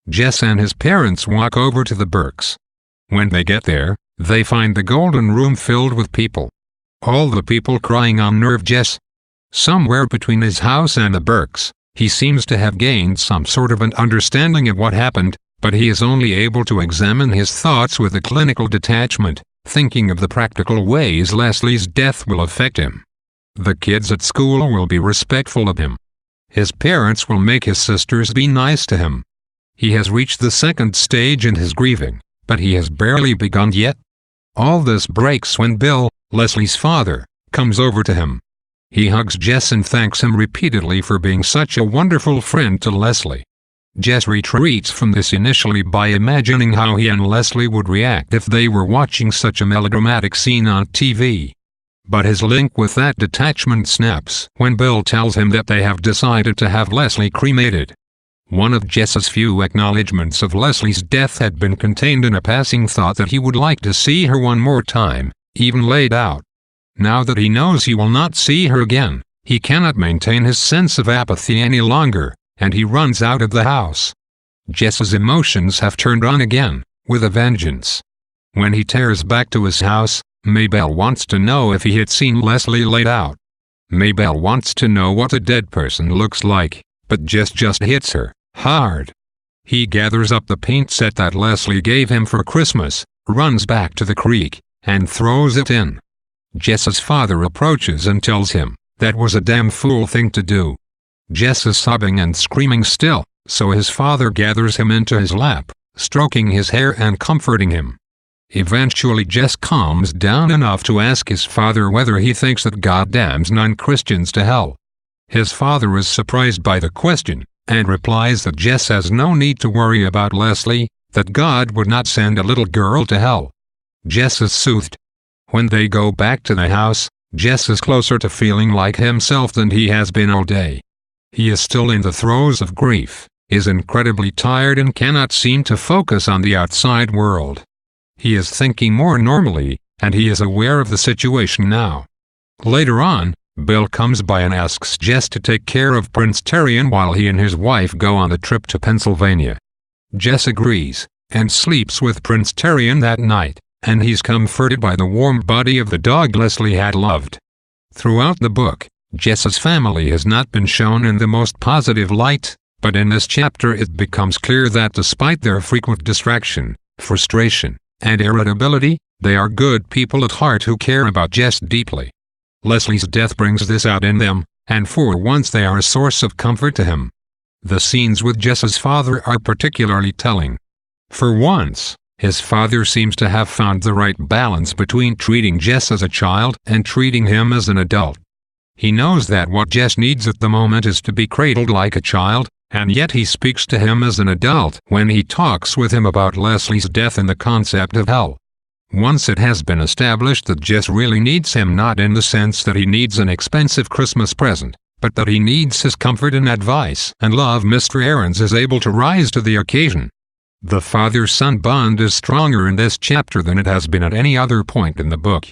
Jess and his parents walk over to the Burkes. When they get there, they find the golden room filled with people. All the people crying unnerve Jess. Somewhere between his house and the Burkes, he seems to have gained some sort of an understanding of what happened, but he is only able to examine his thoughts with a clinical detachment, thinking of the practical ways Leslie's death will affect him. The kids at school will be respectful of him. His parents will make his sisters be nice to him. He has reached the second stage in his grieving, but he has barely begun yet. All this breaks when Bill, Leslie's father, comes over to him. He hugs Jess and thanks him repeatedly for being such a wonderful friend to Leslie. Jess retreats from this initially by imagining how he and Leslie would react if they were watching such a melodramatic scene on TV. But his link with that detachment snaps when Bill tells him that they have decided to have Leslie cremated. One of Jess's few acknowledgments of Leslie's death had been contained in a passing thought that he would like to see her one more time, even laid out. Now that he knows he will not see her again, he cannot maintain his sense of apathy any longer, and he runs out of the house. Jess's emotions have turned on again, with a vengeance. When he tears back to his house, Maybelle wants to know if he had seen Leslie laid out. Maybelle wants to know what a dead person looks like, but Jess just hits her hard. He gathers up the paint set that Leslie gave him for Christmas, runs back to the creek, and throws it in. Jess's father approaches and tells him that was a damn fool thing to do. Jess is sobbing and screaming still, so his father gathers him into his lap, stroking his hair and comforting him. Eventually Jess calms down enough to ask his father whether he thinks that God damns non-Christians to hell. His father is surprised by the question, and replies that Jess has no need to worry about Leslie, that God would not send a little girl to hell. Jess is soothed. When they go back to the house, Jess is closer to feeling like himself than he has been all day. He is still in the throes of grief, is incredibly tired and cannot seem to focus on the outside world. He is thinking more normally, and he is aware of the situation now. Later on, Bill comes by and asks Jess to take care of Prince Terrian while he and his wife go on a trip to Pennsylvania. Jess agrees, and sleeps with Prince Terrian that night, and he's comforted by the warm body of the dog Leslie had loved. Throughout the book, Jess's family has not been shown in the most positive light, but in this chapter it becomes clear that despite their frequent distraction, frustration, and irritability, they are good people at heart who care about Jess deeply. Leslie's death brings this out in them, and for once they are a source of comfort to him. The scenes with Jess's father are particularly telling. For once, his father seems to have found the right balance between treating Jess as a child and treating him as an adult. He knows that what Jess needs at the moment is to be cradled like a child, and yet he speaks to him as an adult when he talks with him about Leslie's death and the concept of hell. Once it has been established that Jess really needs him, not in the sense that he needs an expensive Christmas present, but that he needs his comfort and advice and love, Mr. Aarons is able to rise to the occasion. The father-son bond is stronger in this chapter than it has been at any other point in the book.